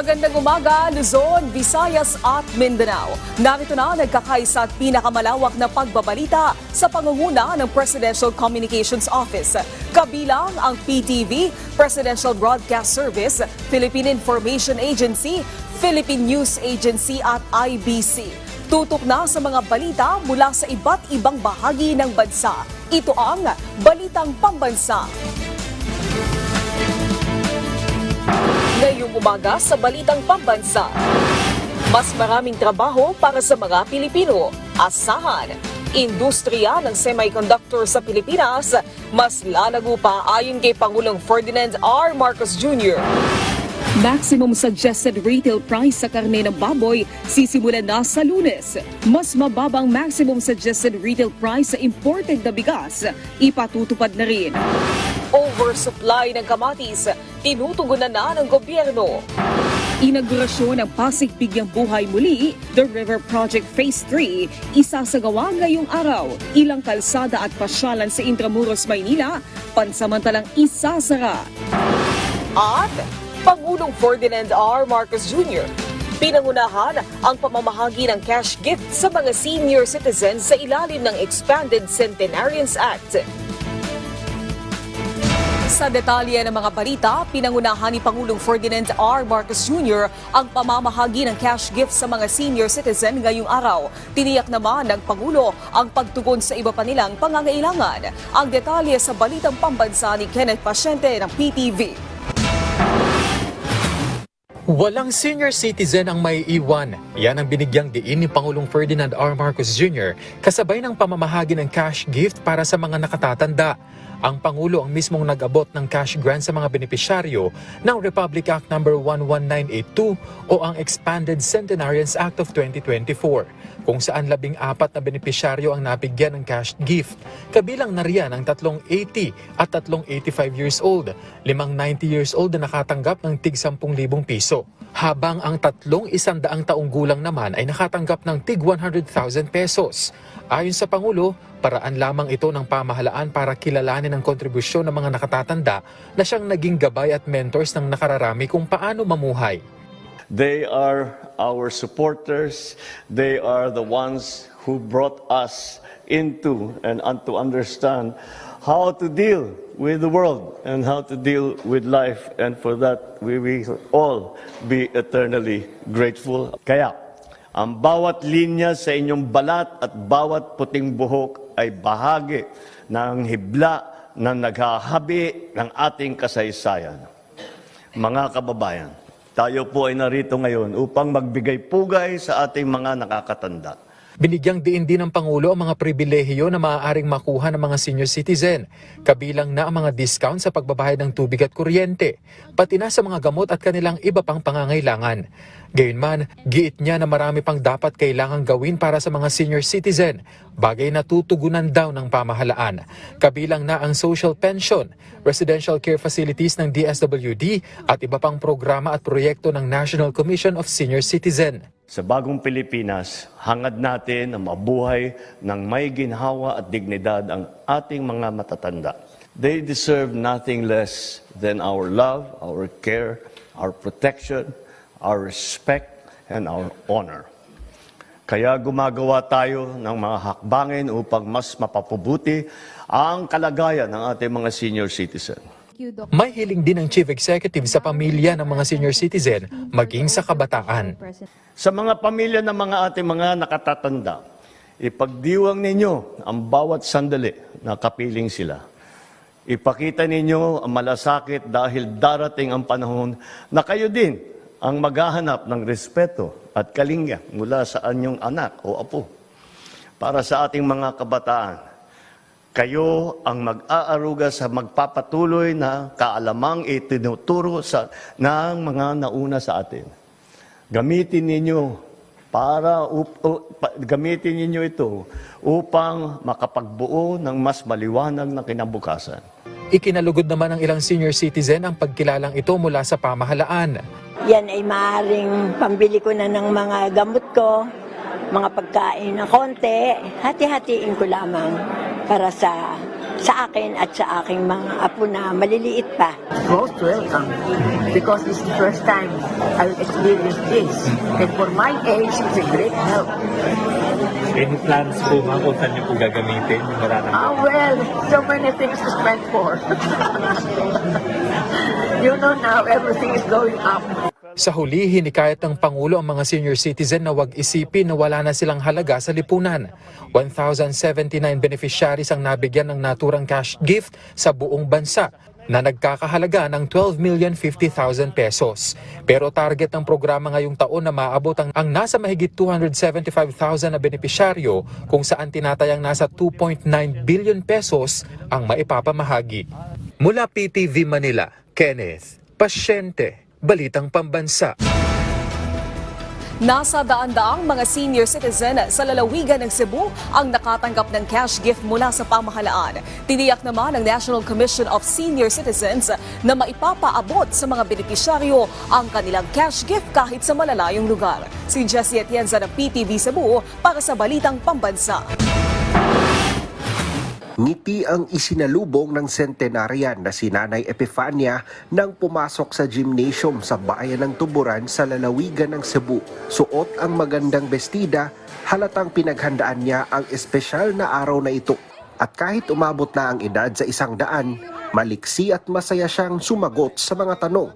Magandang umaga, Luzon, Visayas at Mindanao. Narito na nagkakaisa at pinakamalawak na pagbabalita sa pangunguna ng Presidential Communications Office. Kabilang ang PTV, Presidential Broadcast Service, Philippine Information Agency, Philippine News Agency at IBC. Tutok na sa mga balita mula sa iba't ibang bahagi ng bansa. Ito ang Balitang Pambansa. Ngayong umaga sa Balitang Pambansa, mas maraming trabaho para sa mga Pilipino. Asahan, industriya ng semiconductor sa Pilipinas, mas lalago pa ayon kay Pangulong Ferdinand R. Marcos Jr. Maximum suggested retail price sa karne ng baboy sisimulan na sa Lunes. Mas mababang maximum suggested retail price sa imported na bigas, ipatutupad na rin. Oversupply ng kamatis, tinutugunan na ng gobyerno. Inaugurasyon ng Pasig Bigyang Buhay Muli, The River Project Phase 3, isasagawa ngayong araw. Ilang kalsada at pasyalan sa Intramuros, Maynila, pansamantalang isasara. At Pangulong Ferdinand R. Marcos Jr. Pinangunahan ang pamamahagi ng cash gift sa mga senior citizens sa ilalim ng Expanded Centenarians Act. Sa detalye ng mga balita, pinangunahan ni Pangulong Ferdinand R. Marcos Jr. ang pamamahagi ng cash gift sa mga senior citizen ngayong araw. Tiniyak naman ng Pangulo ang pagtugon sa iba pa nilang pangangailangan. Ang detalye sa Balitang Pambansa ni Kenneth Pasyente ng PTV. Walang senior citizen ang may iwan. Yan ang binigyang diin ni Pangulong Ferdinand R. Marcos Jr. kasabay ng pamamahagi ng cash gift para sa mga nakatatanda. Ang Pangulo ang mismong nag-abot ng cash grant sa mga benepisyaryo ng Republic Act No. 11982 o ang Expanded Centenarians Act of 2024, kung saan 14 na benepisyaryo ang nabigyan ng cash gift. Kabilang na riyan ang 380 at 385 years old, 5 90 years old na nakatanggap ng tig 10,000 piso. Habang ang 300 taong gulang naman ay nakatanggap ng tig 100,000 pesos. Ayon sa Pangulo, paraan lamang ito ng pamahalaan para kilalanin ang kontribusyon ng mga nakatatanda na siyang naging gabay at mentors ng nakararami kung paano mamuhay. They are our supporters. They are the ones who brought us into and to understand how to deal with the world and how to deal with life. And for that, we will all be eternally grateful. Kaya, ang bawat linya sa inyong balat at bawat puting buhok ay bahagi ng hibla na naghahabi ng ating kasaysayan. Mga kababayan, tayo po ay narito ngayon upang magbigay pugay sa ating mga nakakatanda. Binigyang diin din ng Pangulo ang mga pribilehiyo na maaaring makuha ng mga senior citizen, kabilang na ang mga discount sa pagbabayad ng tubig at kuryente, pati na sa mga gamot at kanilang iba pang pangangailangan. Gayunman, giit niya na marami pang dapat kailangang gawin para sa mga senior citizen, bagay na tutugunan daw ng pamahalaan. Kabilang na ang social pension, residential care facilities ng DSWD at iba pang programa at proyekto ng National Commission of Senior Citizen. Sa bagong Pilipinas, hangad natin na mabuhay ng may ginhawa at dignidad ang ating mga matatanda. They deserve nothing less than our love, our care, our protection, our respect, and our honor. Kaya gumagawa tayo ng mga hakbangin upang mas mapapabuti ang kalagayan ng ating mga senior citizen. May hiling din ng Chief Executive sa pamilya ng mga senior citizen, maging sa kabataan. Sa mga pamilya ng mga ating mga nakatatanda, ipagdiwang ninyo ang bawat sandali na kapiling sila. Ipakita ninyo ang malasakit dahil darating ang panahon na kayo din ang maghahanap ng respeto at kalinga mula sa anyong anak o apo. Para sa ating mga kabataan, kayo ang mag-aaruga sa magpapatuloy na kaalamang itinuturo ng mga nauna sa atin. Gamitin ninyo ito upang makapagbuo ng mas maliwanag na kinabukasan. Ikinalugod naman ng ilang senior citizen ang pagkilalang ito mula sa pamahalaan. Yan ay maaaring pambili ko na ng mga gamot ko, mga pagkain na konti, hati-hatiin ko lamang para sa sa akin at sa aking mga apo na maliliit pa. Most welcome because this is the first time I will experience this. And for my age, it's a great help. Any plans po ma'am kung saan niyo po gagamitin? Well, so many things to spend for. You know now, everything is going up. Sa huli, hinikayat ng Pangulo ang mga senior citizen na wag isipin na wala na silang halaga sa lipunan. 1,079 beneficiaries ang nabigyan ng naturang cash gift sa buong bansa na nagkakahalaga ng 12,050,000 pesos. Pero target ng programa ngayong taon na maabot ang nasa mahigit 275,000 na benepisyaryo kung saan tinatayang nasa 2.9 billion pesos ang maipapamahagi. Mula PTV Manila, Kenneth Pasyente, Balitang Pambansa. Nasa daan-daang mga senior citizen sa lalawigan ng Cebu ang nakatanggap ng cash gift mula sa pamahalaan. Tiniyak naman ng National Commission of Senior Citizens na maipapaabot sa mga benepisyaryo ang kanilang cash gift kahit sa malalayong lugar. Si Jessie Atienza ng PTV Cebu para sa Balitang Pambansa. Ngiti ang isinalubong ng centenarian na si Nanay Epifania nang pumasok sa gymnasium sa bayan ng Tuburan sa lalawigan ng Cebu. Suot ang magandang bestida, halatang pinaghandaan niya ang espesyal na araw na ito. At kahit umabot na ang edad sa 100, maliksi at masaya siyang sumagot sa mga tanong.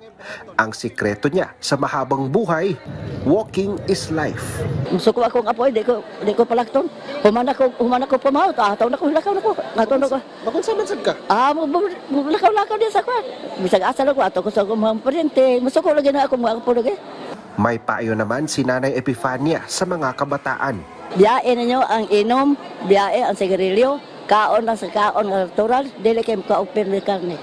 Ang sikreto niya sa mahabang buhay, walking is life. Musuko akong apoy, di ko palakton. Human ako pumaw, ataw na ko, lakaw na ko. Ataw na ko. Bakit saan ka? Lakaw din sa kwa. Bisag asal ako, ato ko sa akong mga parente. Musuko lagi na akong mga apo lagi. May payo naman si Nanay Epifania sa mga kabataan. Biyae ninyo ang inom, biyae ang sigarilyo, kaon lang sa kaon ng natural, dili kayo ka-open ng karne.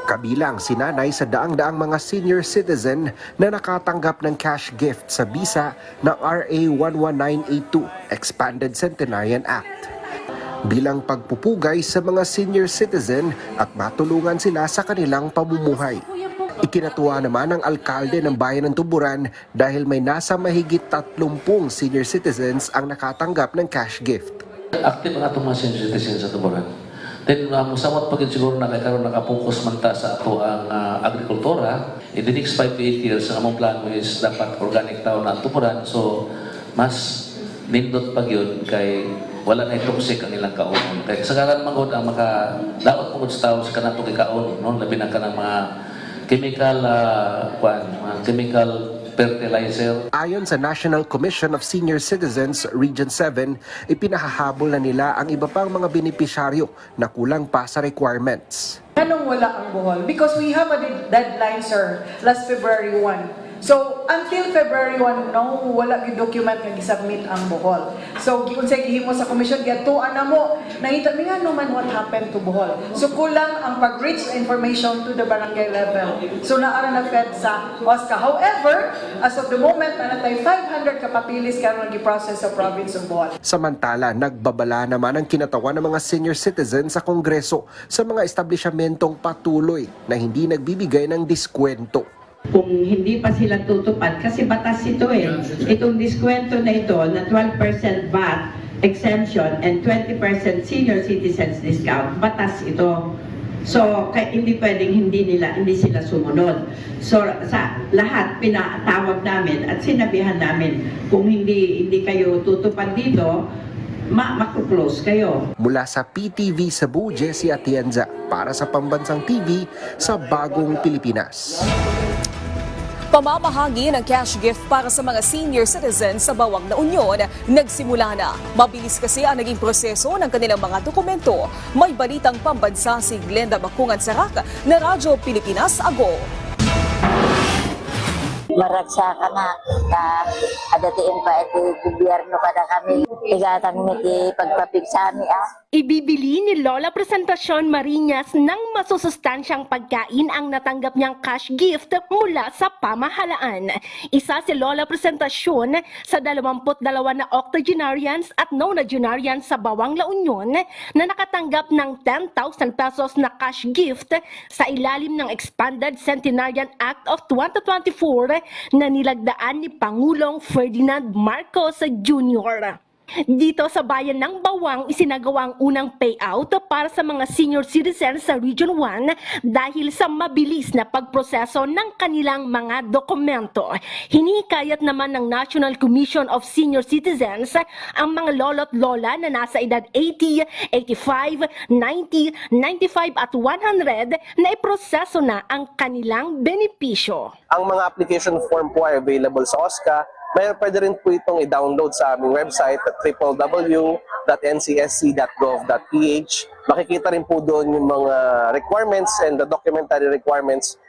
Kabilang si Nanay sa daang-daang mga senior citizen na nakatanggap ng cash gift sa bisa ng RA 11982 Expanded Centenarian Act. Bilang pagpupugay sa mga senior citizen at matulungan sila sa kanilang pamumuhay. Ikinatuwa naman ng alkalde ng bayan ng Tuburan dahil may nasa mahigit 30 senior citizens ang nakatanggap ng cash gift. Active ang atong mga senior citizens sa Tuburan. Then, musamot pagin siguro na karon nakapokus man ta sa ato ang agrikultura. In the next 5 to 8 years, ang among plano is dapat organic taon na Tuburan. So, mas nindot pag yun kay wala na toxic ang ilang kaon. Kaya kasagaran magod ang dapat magod sa tao sa kanatong ikaon, no? Labi na ka ng mga chemical, mga chemical fertilizer. Ayon sa National Commission of Senior Citizens Region 7, ipinahahabol na nila ang iba pang mga benepisyaryo na kulang pa sa requirements. Anong wala ang buhol? Because we have a deadline, sir, last February 1. So, until February 1, no, wala yung document nga gisubmit ang buhol. So, giunsay gihimo sa commission, gatuan na mo, nangita mi nga naman what happened to buhol. So, kulang ang pag-reach information to the barangay level. So, naara na fed sa OSCA. However, as of the moment, nanatay 500 kapapilis karon gi-process sa province of Bohol. Samantala, nagbabala naman ang kinatawan ng mga senior citizens sa Kongreso sa mga establishmentong patuloy na hindi nagbibigay ng diskwento. Kung hindi pa sila tutupad, kasi batas ito eh. Itong diskwento na ito na 12% VAT exemption and 20% senior citizens discount, batas ito. So, hindi pwedeng hindi sila sumunod. So, sa lahat, pinatawag namin at sinabihan namin, kung hindi kayo tutupad dito, makro-close kayo. Mula sa PTV Cebu, Jessie Atienza para sa Pambansang TV sa Bagong Pilipinas. Pamamahagi ng cash gift para sa mga senior citizens sa Bawang na Union nagsimula na. Mabilis kasi ang naging proseso ng kanilang mga dokumento. May Balitang Pambansa si Glenda Bakungan Sarak na Radyo Pilipinas Ago. Maraksa ka na, adatiin pa iti gobyerno ka na kami. Igatang iti pagpapigsami Ibibili ni Lola Presentacion Marinas ng masusustansyang pagkain ang natanggap niyang cash gift mula sa pamahalaan. Isa si Lola Presentacion sa 22 na octogenarians at nonagenarians sa Bawang La Union na nakatanggap ng 10,000 pesos na cash gift sa ilalim ng Expanded Centenarian Act of 2024 na nilagdaan ni Pangulong Ferdinand Marcos Jr. Dito sa bayan ng Bawang, isinagawa ang unang payout para sa mga senior citizens sa Region 1 dahil sa mabilis na pagproseso ng kanilang mga dokumento. Hinikayat naman ng National Commission of Senior Citizens ang mga lolo't lola na nasa edad 80, 85, 90, 95 at 100 na iproseso na ang kanilang benepisyo. Ang mga application form po ay available sa OSCA. Pwede rin po itong i-download sa aming website at www.ncsc.gov.ph. Makikita rin po doon yung mga requirements and the documentary requirements.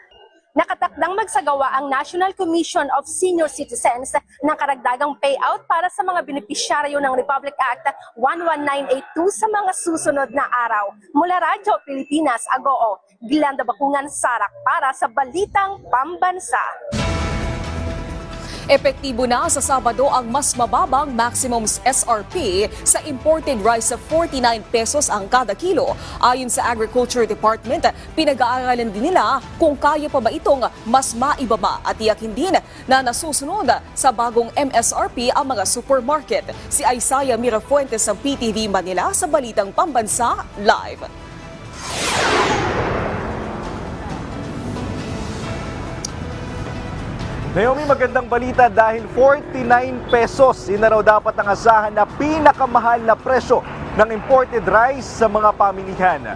Nakatakdang magsagawa ang National Commission of Senior Citizens ng karagdagang payout para sa mga benepisyaryo ng Republic Act 11982 sa mga susunod na araw. Mula Radyo Pilipinas, Agoo, Glenda Bakungan, Sarak para sa Balitang Pambansa. Epektibo na sa Sabado ang mas mababang maximum SRP sa imported rice sa 49 pesos ang kada kilo. Ayon sa Agriculture Department, pinag-aaralan din nila kung kaya pa ba itong mas maibaba at tiyak hindi na nasusunod sa bagong MSRP ang mga supermarket. Si Isaiah Mirafuentes ng PTV Manila sa Balitang Pambansa Live. Naomi, magandang balita dahil 49 pesos yun na raw dapat ang asahan na pinakamahal na presyo ng imported rice sa mga pamilihan.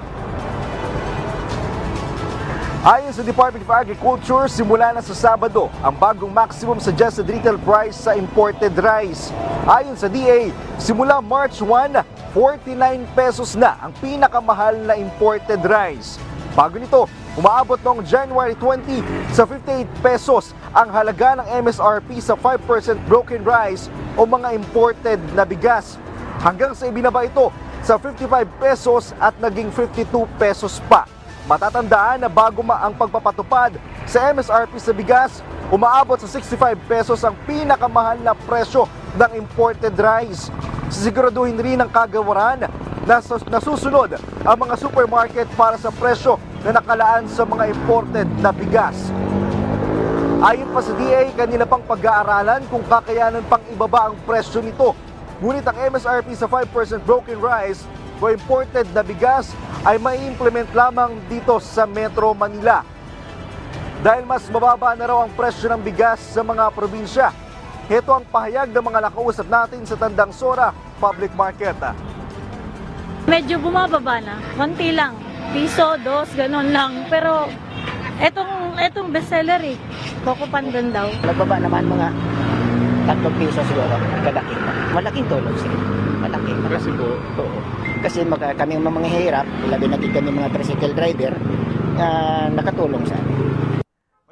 Ayon sa Department of Agriculture, simula na sa Sabado ang bagong maximum suggested retail price sa imported rice. Ayon sa DA, simula March 1, 49 pesos na ang pinakamahal na imported rice. Bago nito, umaabot noong January 20 sa 58 pesos ang halaga ng MSRP sa 5% broken rice o mga imported na bigas. Hanggang sa ibinaba ito sa 55 pesos at naging 52 pesos pa. Matatandaan na bago ang pagpapatupad sa MSRP sa bigas, umaabot sa 65 pesos ang pinakamahal na presyo ng imported rice. Sisiguraduhin rin ng kagawaran na nasusunod ang mga supermarket para sa presyo na nakalaan sa mga imported na bigas. Ayon pa sa DA, kanila pang pag-aaralan kung kakayanan pang ibaba ang presyo nito. Ngunit ang MSRP sa 5% broken rice o imported na bigas ay mai-implement lamang dito sa Metro Manila. Dahil mas mababa na raw ang presyo ng bigas sa mga probinsya. Ito ang pahayag ng mga nakausap natin sa Tandang Sora Public Market. Medyo bumababa na, konti lang. Piso, dos, ganun lang. Pero etong bestseller Coco Pandan daw. Nagbaba naman mga 3 piso siguro kada kilo. Malaking tulong sila. Malaki. Kasi po? Oo. Kasi kami mga hirap, labi na kami mga tricycle driver, nakatulong sa amin.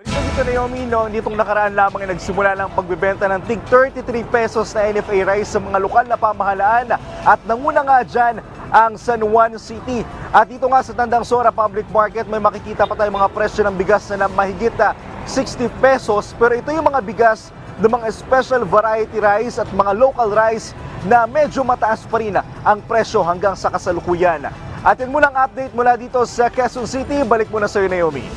Dito Naomi, nitong nakaraan lamang ay nagsimula ng pagbebenta ng tig 33 pesos na NFA rice sa mga lokal na pamahalaan at nanguna nga dyan ang San Juan City. At dito nga sa Tandang Sora Public Market may makikita pa tayong mga presyo ng bigas na mahigit 60 pesos pero ito yung mga bigas ng mga special variety rice at mga local rice na medyo mataas pa rin ang presyo hanggang sa kasalukuyan. At yun muna ang update mula dito sa Quezon City. Balik muna sa iyo, Naomi.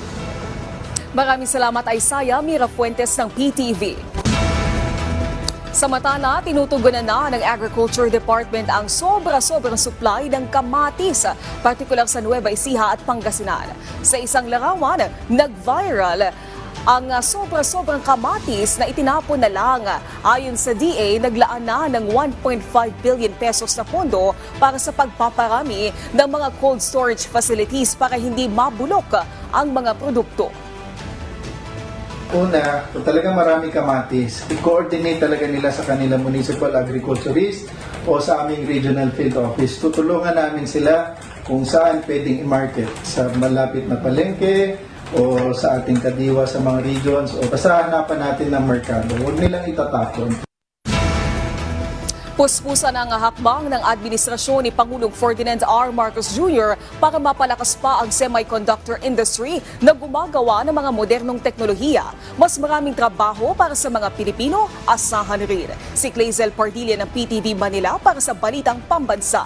Maraming salamat Isaiah Mirafuentes ng PTV. Samantala, tinutugunan na ng Agriculture Department ang sobra-sobrang supply ng kamatis, partikular sa Nueva Ecija at Pangasinan. Sa isang larawan, nag-viral ang sobra-sobrang kamatis na itinapon na lang. Ayon sa DA, naglaan na ng 1.5 billion pesos na pondo para sa pagpaparami ng mga cold storage facilities para hindi mabulok ang mga produkto. Una, kung talagang marami kamatis, i-coordinate talaga nila sa kanila municipal agriculturist o sa aming regional field office. Tutulungan namin sila kung saan pwedeng i-market sa malapit na palengke o sa ating kadiwa sa mga regions o basta hanapan natin ng merkado. Huwag nilang itatapon. Puspusan ang hakbang ng administrasyon ni Pangulong Ferdinand R. Marcos Jr. para mapalakas pa ang semiconductor industry na gumagawa ng mga modernong teknolohiya. Mas maraming trabaho para sa mga Pilipino, asahan rin. Si Clazel Pardilla ng PTV Manila para sa Balitang Pambansa.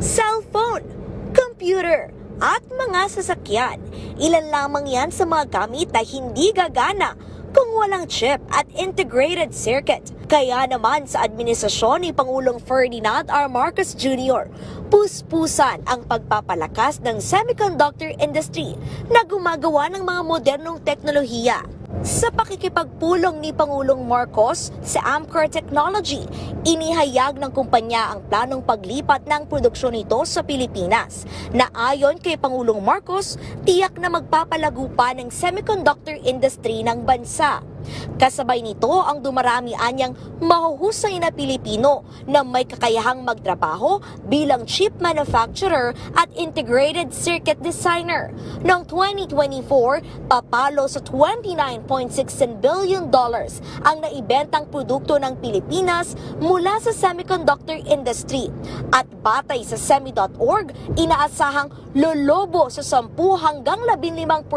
Cellphone, computer, at mga sasakyan. Ilan lamang yan sa mga gamit na hindi gagana kung walang chip at integrated circuit. Kaya naman sa administrasyon ni Pangulong Ferdinand R. Marcos Jr., puspusan ang pagpapalakas ng semiconductor industry na gumagawa ng mga modernong teknolohiya. Sa pakikipagpulong ni Pangulong Marcos sa Amcor Technology, inihayag ng kumpanya ang planong paglipat ng produksyon nito sa Pilipinas na ayon kay Pangulong Marcos, tiyak na magpapalago pa ng semiconductor industry ng bansa. Kasabay nito ang dumarami anyang mahuhusay na Pilipino na may kakayahang magtrabaho bilang chip manufacturer at integrated circuit designer. Noong 2024, papalo sa $29.16 billion ang naibentang produkto ng Pilipinas mula sa semiconductor industry. At batay sa semi.org, inaasahang lolobo sa 10 hanggang 15%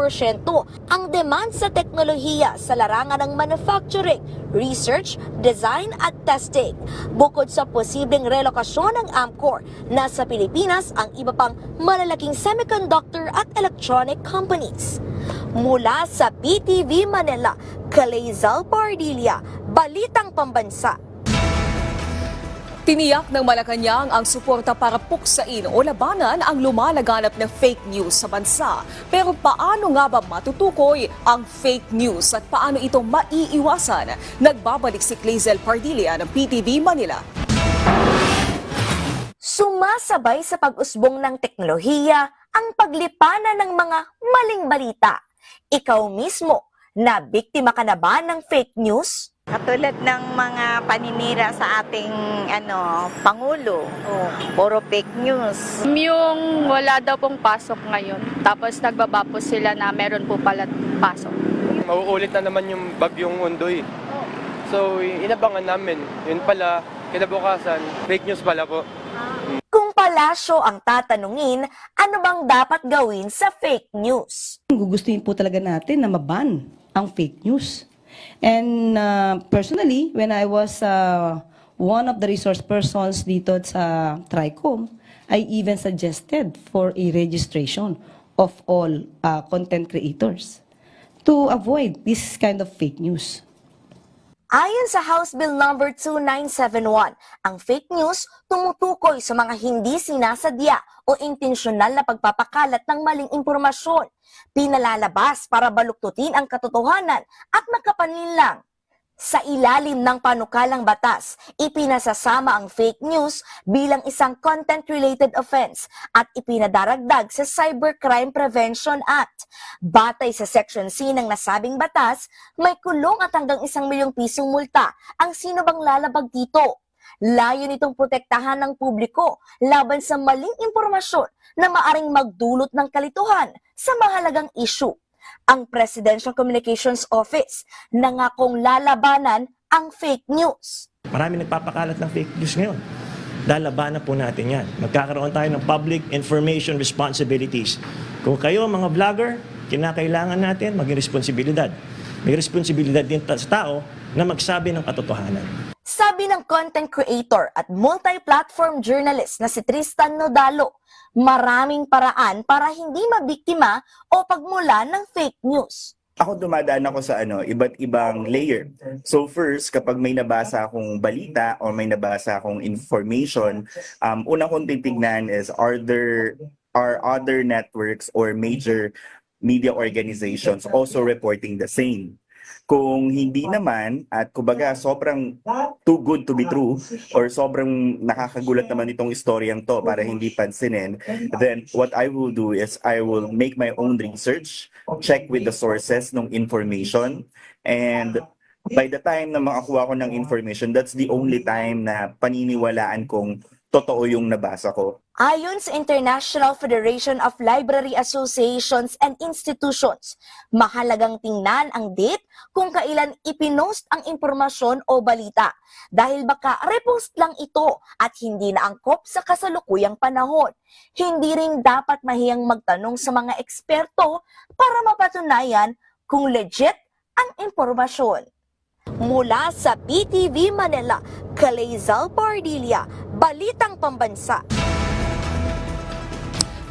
ang demand sa teknolohiya sa larangan ng manufacturing, research, design at testing. Bukod sa posibleng relokasyon ng Amcor, nasa Pilipinas ang iba pang malalaking semiconductor at electronic companies. Mula sa PTV Manila, Kalezal Pardilla, Balitang Pambansa. Tiniyak ng Malacanang ang suporta para puksain o labanan ang lumalaganap na fake news sa bansa. Pero paano nga ba matutukoy ang fake news at paano ito maiiwasan? Nagbabalik si Clazel Pardilla ng PTV Manila. Sumasabay sa pag-usbong ng teknolohiya ang paglipanan ng mga maling balita. Ikaw mismo, na biktima ka na ba ng fake news? Katulad ng mga paninira sa ating Pangulo, puro fake news. Yung wala daw pong pasok ngayon, tapos nagbaba po sila na meron po pala pasok. Mauulit na naman yung bagyong Undoy. So, inabangan namin. Yun pala, kinabukasan, fake news pala po. Kung palasyo ang tatanungin, ano bang dapat gawin sa fake news? Gugustuhin po talaga natin na maban ang fake news. And personally, when I was one of the resource persons dito sa TRICOM, I even suggested for a registration of all content creators to avoid this kind of fake news. Ayon sa House Bill number 2971, ang fake news tumutukoy sa mga hindi sinasadya o intensyonal na pagpapakalat ng maling impormasyon, pinalalabas para baluktutin ang katotohanan at makapanlinlang. Sa ilalim ng panukalang batas, ipinasasama ang fake news bilang isang content-related offense at ipinadaragdag sa Cybercrime Prevention Act. Batay sa Section C ng nasabing batas, may kulong at hanggang 1 milyong pisong multa ang sino bang lalabag dito. Layo nitong protektahan ng publiko laban sa maling impormasyon na maaring magdulot ng kalituhan sa mahalagang issue. Ang Presidential Communications Office nangakong lalabanan ang fake news. Marami nagpapakalat ng fake news ngayon. Lalabanan po natin yan. Magkakaroon tayo ng public information responsibilities. Kung kayo mga vlogger, kinakailangan natin maging responsibilidad. May responsibilidad din sa tao na magsabi ng katotohanan. Sabi ng content creator at multi-platform journalist na si Tristan Nodalo, maraming paraan para hindi mabiktima o pagmula ng fake news. Ako dumadaan ako sa iba't ibang layer. So first, kapag may nabasa akong balita o may nabasa akong information, una kong titignan is are other networks or major media organizations also reporting the same. Kung hindi naman, at kumbaga sobrang too good to be true or sobrang nakakagulat naman itong istoryang to para hindi pansinin, then what I will do is I will make my own research, check with the sources ng information, and by the time na makakuha ko ng information, that's the only time na paniniwalaan kong totoo yung nabasa ko. Ayon sa International Federation of Library Associations and Institutions, mahalagang tingnan ang date kung kailan ipinost ang impormasyon o balita dahil baka repost lang ito at hindi na angkop sa kasalukuyang panahon. Hindi rin dapat mahiyang magtanong sa mga eksperto para mapatunayan kung legit ang impormasyon. Mula sa PTV Manila, Kalezal Pardilla, Balitang Pambansa.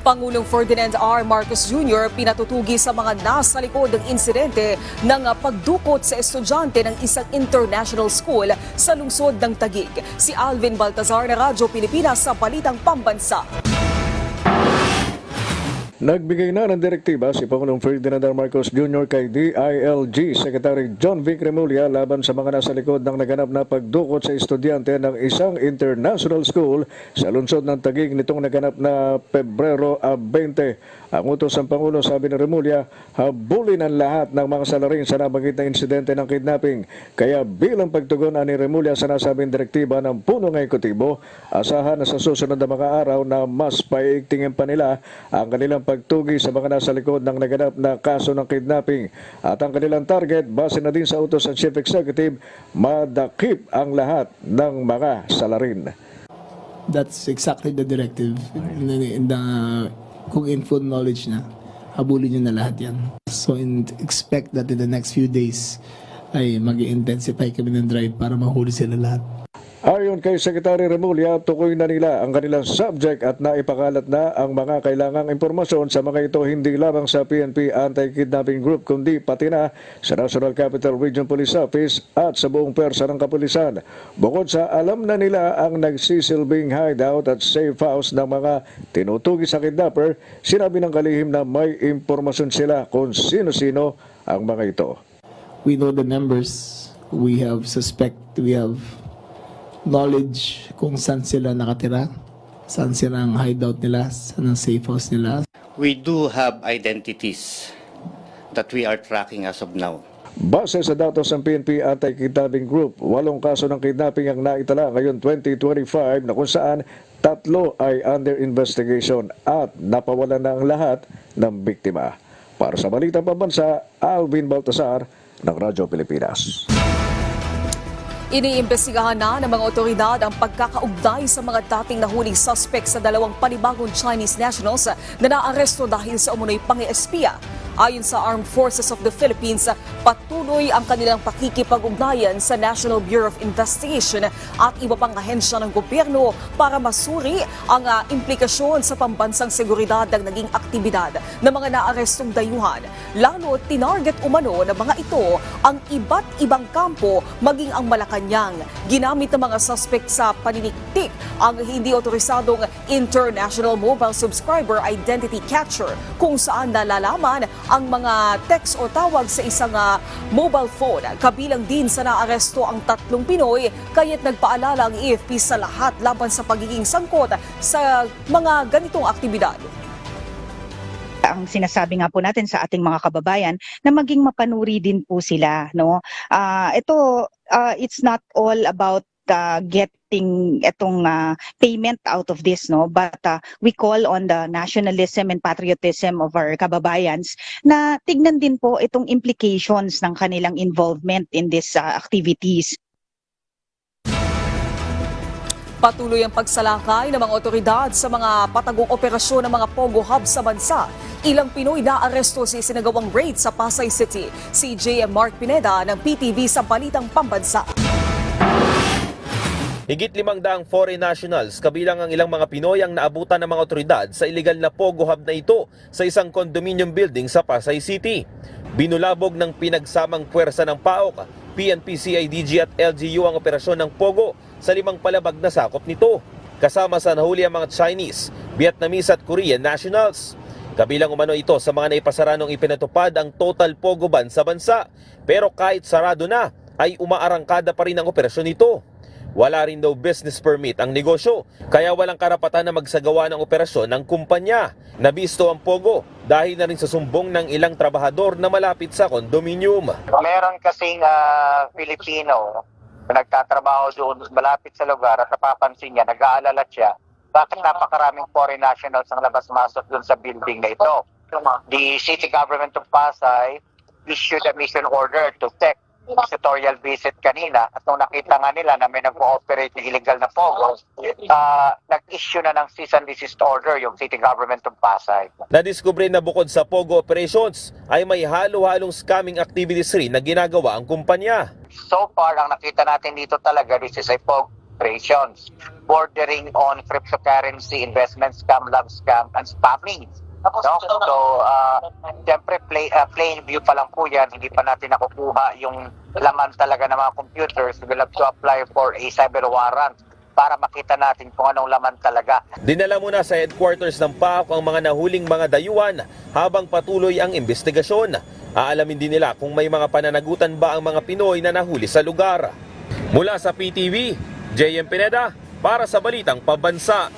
Pangulong Ferdinand R. Marcos Jr. pinatutugi sa mga nasa likod ng insidente ng pagdukot sa estudyante ng isang international school sa lungsod ng Taguig. Si Alvin Baltazar na Radyo Pilipinas sa Balitang Pambansa. Nagbigay na ng direktiba si Pangulong Ferdinand R. Marcos Jr. kay DILG Secretary John Vic Remulla laban sa mga nasa likod ng naganap na pagdukot sa estudyante ng isang international school sa lungsod ng Taguig nitong naganap na Pebrero 20. Ang utos ng Pangulo, sabi ni Remulla, habulin ang lahat ng mga salarin sa nabanggit na insidente ng kidnapping. Kaya bilang pagtugon ni Remulla sa nasabing direktiba ng punong ekutibo, asahan na sa susunod na mga araw na mas paiigtingin pa nila ang kanilang pagtugi sa mga nasa likod ng naganap na kaso ng kidnapping. At ang kanilang target, base na din sa utos ng Chief Executive, madakip ang lahat ng mga salarin. That's exactly the directive. Kung in full knowledge na, habulin nyo na lahat yan. So expect that in the next few days ay mag-intensify kami ng drive para mahuli sila lahat. Ayon kay Secretary Remulla, tukoy na nila ang kanilang subject at naipakalat na ang mga kailangang impormasyon sa mga ito hindi lamang sa PNP Anti-Kidnapping Group kundi pati na sa National Capital Region Police Office at sa buong pwersa ng kapulisan. Bukod sa alam na nila ang nagsisilbing hideout at safe house ng mga tinutugi sa kidnapper, sinabi ng kalihim na may impormasyon sila kung sino-sino ang mga ito. We know the members, we have knowledge kung saan sila nakatira, saan sila ang hideout nila, saan ang safe house nila. We do have identities that we are tracking as of now. Base sa datos ng PNP Anti-Kidnapping Group, 8 kaso ng kidnapping ang naitala ngayon 2025 na kung saan 3 ay under investigation at napawalan na ang lahat ng biktima. Para sa Balitang Pambansa, Alvin Baltasar ng Radyo Pilipinas. Iniimbestigahan na ng mga otoridad ang pagkakaugnay sa mga dating nahuling suspect sa 2 panibagong Chinese nationals na naaresto dahil sa umunoy pang-espiya. Ayon sa Armed Forces of the Philippines, patuloy ang kanilang pakikipag-ugnayan sa National Bureau of Investigation at iba pang ahensya ng gobyerno para masuri ang implikasyon sa pambansang seguridad ng naging aktibidad ng mga naarestong dayuhan. Lalo tinarget umano ng mga ito ang iba't ibang kampo maging ang Malacanang. Ginamit ng mga suspect sa paniniktik ang hindi otorisadong International Mobile Subscriber Identity Catcher kung saan nalalaman ang mga text o tawag sa isang mobile phone. Kabilang din sa naaresto ang 3 Pinoy, kaya't nagpaalala ang AFP sa lahat laban sa pagiging sangkot sa mga ganitong aktibidad. Ang sinasabi nga po natin sa ating mga kababayan na maging mapanuri din po sila, no? It's not all about getting itong payment out of this, no, but we call on the nationalism and patriotism of our kababayans na tignan din po itong implications ng kanilang involvement in these activities. Patuloy ang pagsalakay ng mga otoridad sa mga patagong operasyon ng mga Pogo Hub sa bansa. Ilang Pinoy na aresto sa isinagawang raid sa Pasay City. Si J.M. Mark Pineda ng PTV sa Balitang Pambansa. Higit 500 foreign nationals kabilang ang ilang mga Pinoy ang naabutan ng mga otoridad sa illegal na Pogo Hub na ito sa isang condominium building sa Pasay City. Binulabog ng pinagsamang puwersa ng PAOK, PNP, CIDG at LGU ang operasyon ng Pogo sa 5 palabag na sakop nito. Kasama sa nahuli ang mga Chinese, Vietnamese at Korean nationals. Kabilang umano ito sa mga naipasara nung ipinatupad ang total Pogo ban sa bansa. Pero kahit sarado na, ay umaarangkada pa rin ang operasyon nito. Wala rin daw business permit ang negosyo, kaya walang karapatan na magsagawa ng operasyon ng kumpanya. Nabisto ang Pogo dahil na rin sa sumbong ng ilang trabahador na malapit sa kondominium. Meron kasing Filipino na nagtatrabaho doon malapit sa lugar at napapansin niya, nag-aalala siya, bakit napakaraming foreign nationals ang labas-masok doon sa building na ito. The City Government of Pasay issued a mission order to check tutorial visit kanina at nung nakita nga nila na may nag-ooperate na illegal na Pogo, nag-issue na ng cease and desist order yung City Government of Pasay. Nadiskubre na bukod sa Pogo operations ay may halo-halong scamming activities rin na ginagawa ang kumpanya. So far, ang nakita natin dito talaga, this is a administrations, bordering on cryptocurrency, investment scam, love scam, and spamming. No? So, siyempre, plain view pa lang po yan, hindi pa natin nakukuha yung laman talaga ng mga computers. We'll have to apply for a cyber warrant para makita natin kung anong laman talaga. Dinala muna sa headquarters ng PAOK ang mga nahuling mga dayuhan habang patuloy ang investigasyon. Aalamin din nila kung may mga pananagutan ba ang mga Pinoy na nahuli sa lugar. Mula sa PTV, JM Pineda para sa Balitang Pambansa.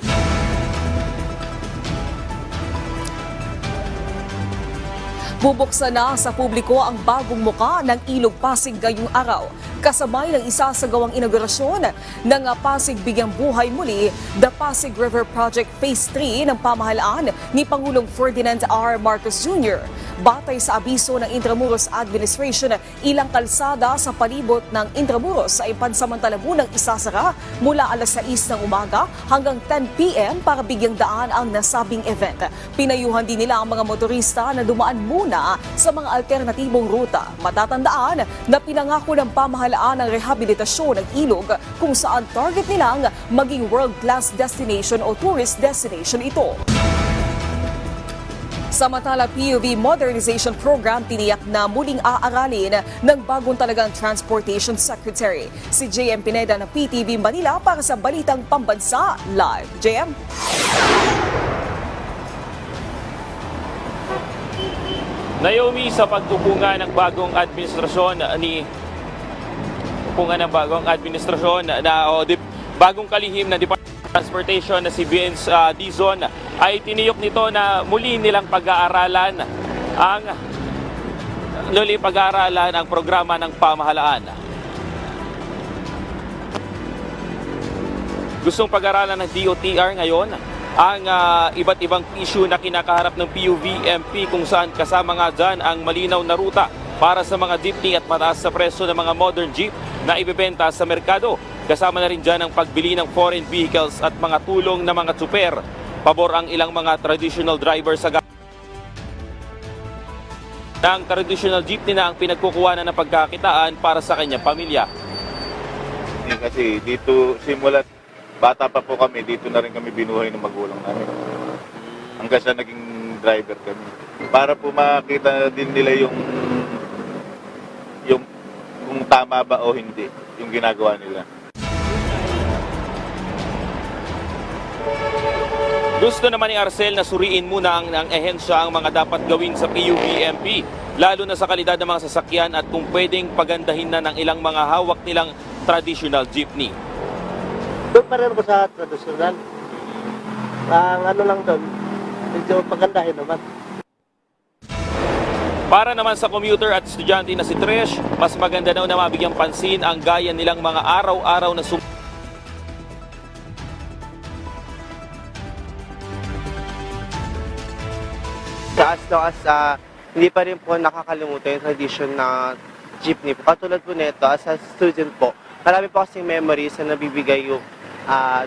Bubuksan na sa publiko ang bagong muka ng Ilog Pasig ngayong araw. Kasabay ng isasagawang inaugurasyon ng Pasig Bigyang Buhay Muli, the Pasig River Project Phase 3 ng pamahalaan ni Pangulong Ferdinand R. Marcos Jr. Batay sa abiso ng Intramuros Administration, ilang kalsada sa palibot ng Intramuros ay pansamantala munang isasara mula alas 6 ng umaga hanggang 10 p.m. para bigyang daan ang nasabing event. Pinayuhan din nila ang mga motorista na dumaan muna sa mga alternatibong ruta. Matatandaan na pinangako ng pamahalaan ang rehabilitasyon ng ilog kung saan target nilang maging world-class destination o tourist destination ito. Samantala, PUV Modernization Program tiniyak na muling aaralin ng bagong talagang Transportation Secretary. Si JM Pineda ng PTV Manila para sa Balitang Pambansa Live. JM? Naomi, sa pagtupungan ng bagong administrasyon bagong kalihim ng Department of Transportation na si Vince Dizon ay tiniyok nito na muli nilang pag-aaralan ang programa ng pamahalaan. Gustong pag-aralan ng DOTR ngayon ang iba't ibang issue na kinakaharap ng PUV-MP kung saan kasama nga dyan ang malinaw na ruta para sa mga jeepney at mataas sa presyo ng mga modern jeep na ibebenta sa merkado. Kasama na rin dyan ang pagbili ng foreign vehicles at mga tulong ng mga tsuper. Pabor ang ilang mga traditional drivers sa ng traditional jeepney na ang pinagkukuhanan ng pagkakitaan para sa kanyang pamilya. Kasi dito simula bata pa po kami, dito na rin kami binuhay ng magulang namin. Hanggang sa naging driver kami. Para po makita din nila yung kung tama ba o hindi yung ginagawa nila. Gusto naman ni Arcel na suriin muna ng ehensya ang mga dapat gawin sa PUV-MP, lalo na sa kalidad ng mga sasakyan at kung pwedeng pagandahin na ng ilang mga hawak nilang traditional jeepney. Doon pa rin ako sa traditional. Ang ano lang doon, medyo pagandahin naman. Para naman sa commuter at estudyante na si Trish, mas maganda daw na mabigyang pansin ang gaya nilang mga araw-araw na as long as hindi pa rin po nakakalimutan yung tradition na jeepney. Katulad po nito, as a student po, marami po kasing memories na nabibigay yung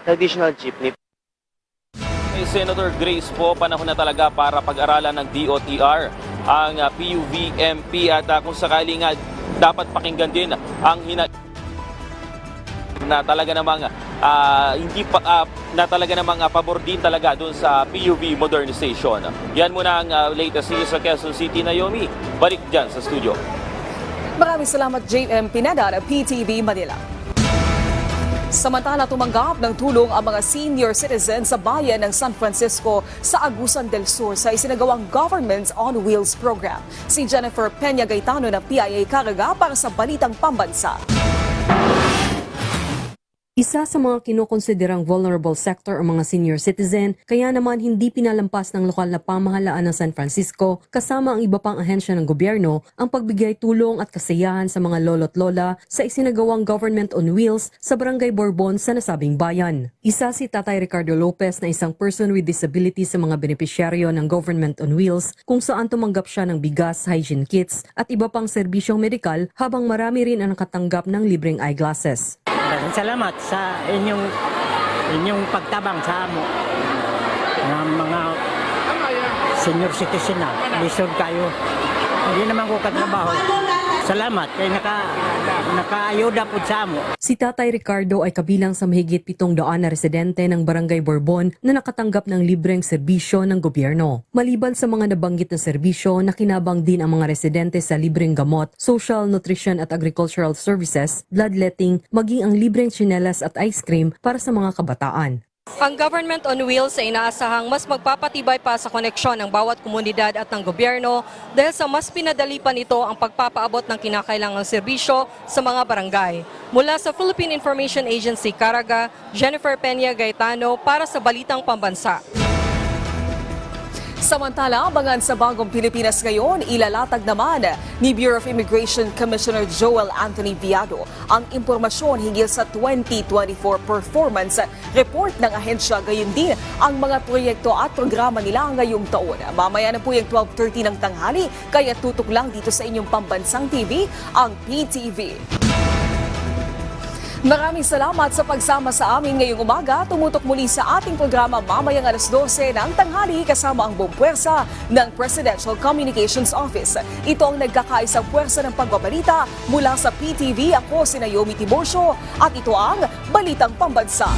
traditional jeepney. Senator Grace po, panahon na talaga para pag-aralan ng DOTR ang PUV-MP at kung sakali nga dapat pakinggan din ang na talaga namang pabor din talaga doon sa PUV modernization. Yan muna ang latest news sa Quezon City. Naomi, balik dyan sa studio. Maraming salamat JM Pineda ng PTV Manila. Samantala, tumanggap ng tulong ang mga senior citizens sa bayan ng San Francisco sa Agusan del Sur sa isinagawang Government on Wheels program. Si Jennifer Peña Gaetano ng PIA Caraga para sa Balitang Pambansa. Isa sa mga kinukonsiderang vulnerable sector ang mga senior citizen, kaya naman hindi pinalampas ng lokal na pamahalaan ng San Francisco kasama ang iba pang ahensya ng gobyerno ang pagbigay tulong at kasiyahan sa mga lolo't lola sa isinagawang Government on Wheels sa Barangay Bourbon sa nasabing bayan. Isa si Tatay Ricardo Lopez na isang person with disability sa mga benepisyaryo ng Government on Wheels kung saan tumanggap siya ng bigas, hygiene kits at iba pang serbisyong medikal habang marami rin ang nakatanggap ng libreng eyeglasses. Salamat sa inyong pagtabang sa amo ng mga senior citizen na lisod kayo. Hindi naman ko katrabaho. Salamat kay nakaayuda po sa amo. Si Tatay Ricardo ay kabilang sa mahigit 700 na residente ng Barangay Bourbon na nakatanggap ng libreng serbisyo ng gobyerno. Maliban sa mga nabanggit na serbisyo, nakinabang din ang mga residente sa libreng gamot, social, nutrition at agricultural services, bloodletting, maging ang libreng tsinelas at ice cream para sa mga kabataan. Ang Government on Wheels ay inaasahang mas magpapatibay pa sa koneksyon ng bawat komunidad at ng gobyerno dahil sa mas pinadali pa nito ang pagpapaabot ng kinakailangang serbisyo sa mga barangay. Mula sa Philippine Information Agency, Caraga, Jennifer Peña Gaetano para sa Balitang Pambansa. Samantala, abangan sa Bagong Pilipinas ngayon, ilalatag naman ni Bureau of Immigration Commissioner Joel Anthony Viado ang impormasyon hinggil sa 2024 performance report ng ahensya, gayon din ang mga proyekto at programa nila ngayong taon. Mamaya na po yung 12:30 ng tanghali, kaya tutok lang dito sa inyong pambansang TV, ang PTV. Maraming salamat sa pagsama sa amin ngayong umaga. Tumutok muli sa ating programa mamayang alas 12 ng tanghali kasama ang buong puwersa ng Presidential Communications Office. Ito ang nagkakaisang puwersa ng pagbabalita mula sa PTV. Ako si Naomi Tiburcio at ito ang Balitang Pambansa.